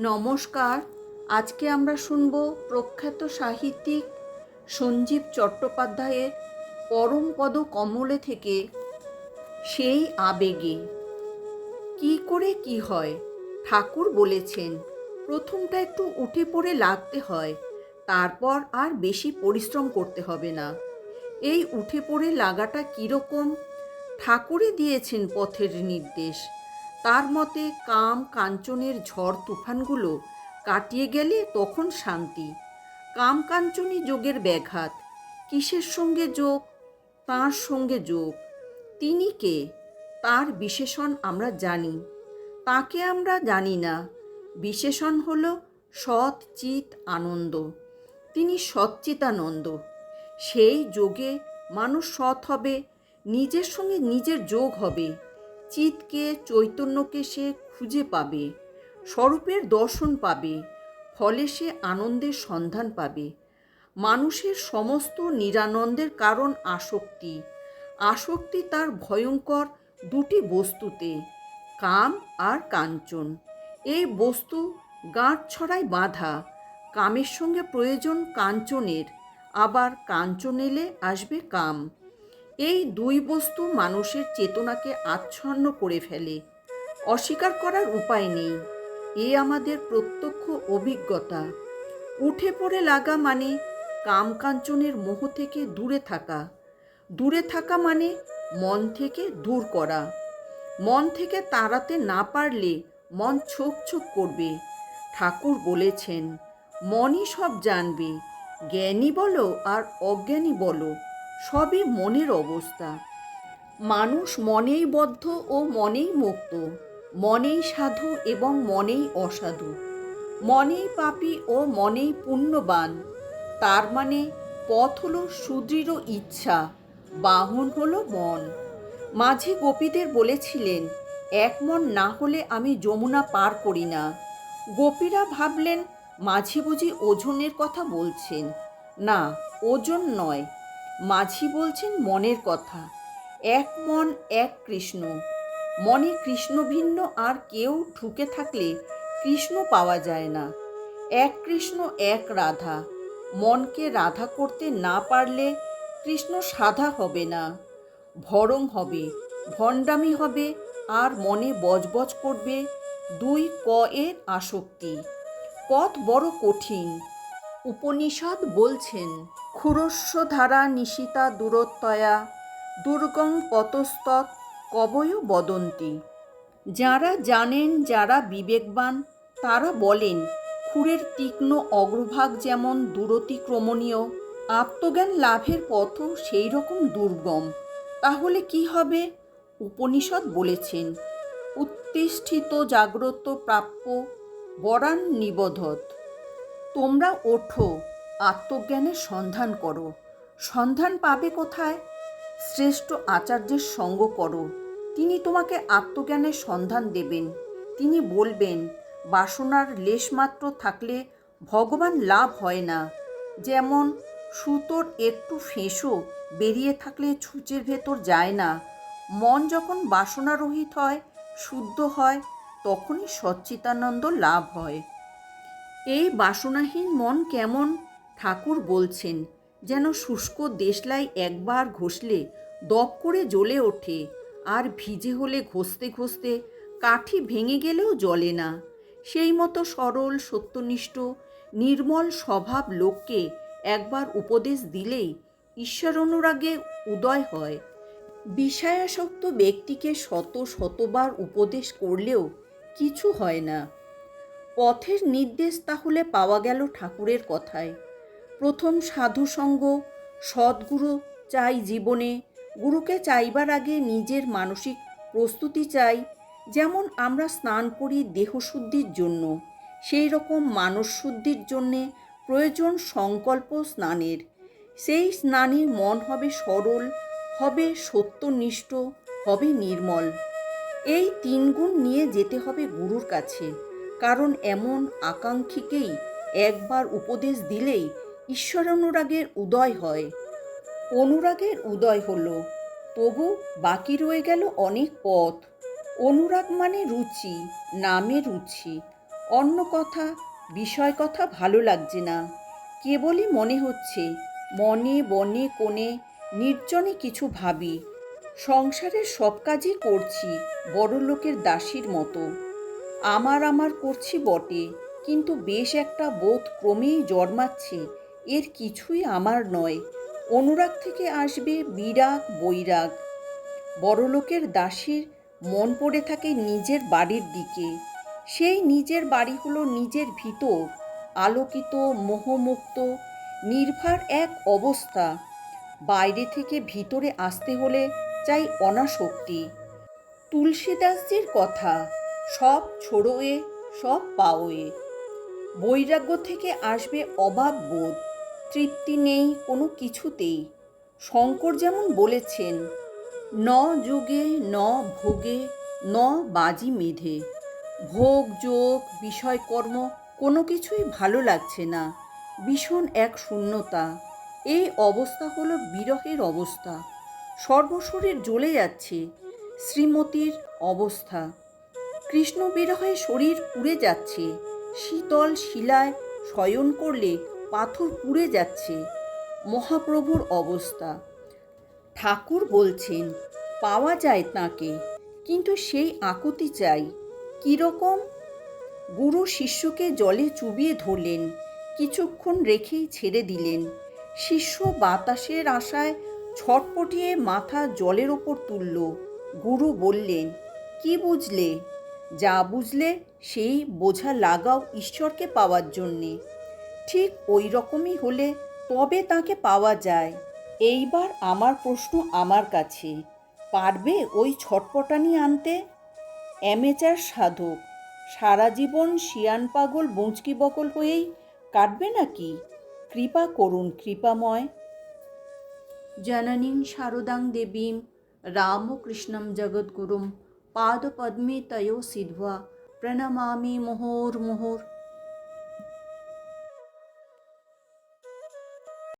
নমস্কার। আজকে আমরা শুনব প্রখ্যাত সাহিত্যিক সঞ্জীব চট্টোপাধ্যায়ের পরমপদ কমলে থেকে সেই আবেগে। কি করে কি হয়? ঠাকুর বলেছেন, প্রথমটা একটু উঠে পড়ে লাগতে হয়, তারপর আর বেশি পরিশ্রম করতে হবে না। এই উঠে পড়ে লাগাটা কীরকম? ঠাকুরই দিয়েছেন পথের নির্দেশ। তার মতে কাম কাঞ্চনের ঝড় তুফানগুলো কাটিয়ে গেলে তখন শান্তি। কাম কাঞ্চনই যোগের ব্যাঘাত। কিসের সঙ্গে যোগ? তাঁর সঙ্গে যোগ। তিনি কে? তার বিশেষণ আমরা জানি, তাকে আমরা জানি না। বিশেষণ হল সৎ চিৎ আনন্দ। তিনি সচ্চিতানন্দ। সেই যোগে মানুষ সৎ হবে, নিজের সঙ্গে নিজের যোগ হবে, চিৎকে চৈতন্যকে সে খুঁজে পাবে, স্বরূপের দর্শন পাবে, ফলে সে আনন্দের সন্ধান পাবে। মানুষের সমস্ত নিরানন্দের কারণ আসক্তি। আসক্তি তার ভয়ঙ্কর দুটি বস্তুতে, কাম আর কাঞ্চন। এই বস্তু গাঁট ছড়ায় বাঁধা। কামের সঙ্গে প্রয়োজন কাঞ্চনের, আবার কাঞ্চন এলে আসবে কাম। এই দুই বস্তু মানুষের চেতনাকে আচ্ছন্ন করে ফেলে। অস্বীকার করার উপায় নেই, এ আমাদের প্রত্যক্ষ অভিজ্ঞতা। উঠে পড়ে লাগা মানে কাম কাঞ্চনের মোহ থেকে দূরে থাকা। দূরে থাকা মানে মন থেকে দূর করা। মন থেকে তাড়াতে না পারলে মন ছোক ছোক করবে। ঠাকুর বলেছেন, মনই সব জানবে। জ্ঞানী বলো আর অজ্ঞানী বলো, সবই মনের অবস্থা। মানুষ মনেই বদ্ধ ও মনেই মুক্ত, মনেই সাধু এবং মনেই অসাধু, মনেই পাপী ও মনেই পুণ্যবান। তার মানে পথ হলো সুদৃঢ় ইচ্ছা, বাহন হলো মন। মাঝি গোপীদের বলেছিলেন, এক মন না হলে আমি যমুনা পার করি না। গোপীরা ভাবলেন মাঝি বুঝি ওজনের কথা বলছেন। না, ওজন নয়, মাঝি বলছেন মনের কথা। এক মন এক কৃষ্ণ। মনে কৃষ্ণ ভিন্ন আর কেউ ঢুকে থাকলে কৃষ্ণ পাওয়া যায় না। এক কৃষ্ণ এক রাধা। মনকে রাধা করতে না পারলে কৃষ্ণ সাধা হবে না, ভরং হবে, ভণ্ডামি হবে, আর মনে বজবজ করবে দুই ক এর আসক্তি। পথ বড় কঠিন। উপনিষদ বলছেন, ক্ষুরস্য ধারা নিশিতা দূরত্বয়া দুর্গং পতস্তৎ কবয় বদন্তি। যারা জানেন, যারা বিবেকবান, তারা বলেন ক্ষুরের তীক্ষ্ণ অগ্রভাগ যেমন দূরতিক্রমণীয়, আত্মজ্ঞান লাভের পথও সেই রকম দুর্গম। তাহলে কি হবে? উপনিষদ বলেছেন, উত্তিষ্ঠিত জাগ্রত প্রাপ্য বরান নিবোধত। তোমরা ওঠো, আত্মজ্ঞানের সন্ধান করো। সন্ধান পাবে কোথায়? শ্রেষ্ঠ আচার্যের সঙ্গ করো, তিনি তোমাকে আত্মজ্ঞানের সন্ধান দেবেন। তিনি বলবেন, বাসনার লেশমাত্র থাকলে ভগবান লাভ হয় না। যেমন সুতোর একটু ফেঁসও বেরিয়ে থাকলে ছুঁচের ভেতর যায় না। মন যখন বাসনারহিত হয়, শুদ্ধ হয়, তখনই সচ্চিদানন্দ লাভ হয়। এই বাসনাহীন মন কেমন? ঠাকুর বলছেন, যেন শুষ্ক দেশলাই একবার ঘষলে দপ করে জ্বলে ওঠে, আর ভিজে হলে ঘষতে ঘষতে কাঠি ভেঙে গেলেও জ্বলে না। সেই মতো সরল সত্যনিষ্ঠ নির্মল স্বভাব লোককে একবার উপদেশ দিলেই ঈশ্বর অনুরাগে উদয় হয়। বিষয়াসক্ত ব্যক্তিকে শত শতবার উপদেশ করলেও কিছু হয় না। পথের নির্দেশ তাহলে পাওয়া গেল ঠাকুরের কথায়। প্রথম সাধুসঙ্গ, সদ্গুরু চাই জীবনে। গুরুকে চাইবার আগে নিজের মানসিক প্রস্তুতি চাই। যেমন আমরা স্নান করি দেহশুদ্ধির জন্য, সেই রকম মানসশুদ্ধির জন্যে প্রয়োজন সংকল্প স্নানের। সেই স্নানে মন হবে সরল, হবে সত্যনিষ্ঠ, হবে নির্মল। এই তিন গুণ নিয়ে যেতে হবে গুরুর কাছে, কারণ এমন আকাঙ্ক্ষীকেই একবার উপদেশ দিলেই ঈশ্বর অনুরাগের উদয় হয়। অনুরাগের উদয় হলো, তবু বাকি রয়ে গেল অনেক পথ। অনুরাগ মানে রুচি, নামে রুচি। অন্য কথা, বিষয় কথা ভালো লাগছে না। কেবলই মনে হচ্ছে মনে বনে কোণে নির্জনে কিছু ভাবি। সংসারের সব কাজই করছি বড়লোকের দাসীর মতো। আমার করছি বটে, কিন্তু বেশ একটা বোধ ক্রমেই জন্মাচ্ছে এর কিছুই আমার নয়। অনুরাগ থেকে আসবে বিরাগ বৈরাগ। বড়লোকের দাসীর মন পড়ে থাকে নিজের বাড়ির দিকে। সেই নিজের বাড়ি হলো নিজের ভিতর, আলোকিত, মোহমুক্ত, নির্ভার এক অবস্থা। বাইরে থেকে ভিতরে আসতে হলে চাই অনাসক্তি। তুলসীদাসজির কথা, সব ছোড়োয়ে সব পাওয়ে। বৈরাগ্য থেকে আসবে অভাব বোধ, তৃপ্তি নেই কোনো কিছুতেই। শঙ্কর যেমন বলেছেন, ন যোগে ন ভোগে ন বাজি মেধে। ভোগ যোগ বিষয়কর্ম কোনো কিছুই ভালো লাগছে না, ভীষণ এক শূন্যতা। এই অবস্থা হলো বিরহের অবস্থা। সর্বশরীর জ্বলে যাচ্ছে, শ্রীমতীর অবস্থা। কৃষ্ণ বিরহে শরীর পুড়ে যাচ্ছে, শীতল শিলায় শয়ন করলে পাথর পুড়ে যাচ্ছে, মহাপ্রভুর অবস্থা। ঠাকুর বলছেন পাওয়া যায় তাঁকে, কিন্তু সেই আকুতি চাই। কীরকম? গুরু শিষ্যকে জলে চুবিয়ে ধরলেন, কিছুক্ষণ রেখেই ছেড়ে দিলেন। শিষ্য বাতাসের আশায় ছটপটিয়ে মাথা জলের ওপর তুলল। গুরু বললেন, কি বুঝলে? যা বুঝলে সেই বোঝা লাগাও ঈশ্বরকে পাওয়ার জন্যে। ঠিক ওই রকমই হলে তবে তাকে পাওয়া যায়। এইবার আমার প্রশ্ন আমার কাছে, পারবে ওই ছটপটানি আনতে? অ্যামেচার সাধক সারা জীবন শিয়ান পাগল বুঁচকি বকল হয়েই কাটবে নাকি? কৃপা করুন কৃপাময়। জননীং শারদাং দেবীং রামকৃষ্ণং জগদ্গুরুং পাদপদ্মে তয়ো সিদ্ধা প্রণমামি মুহুর্মুহুঃ।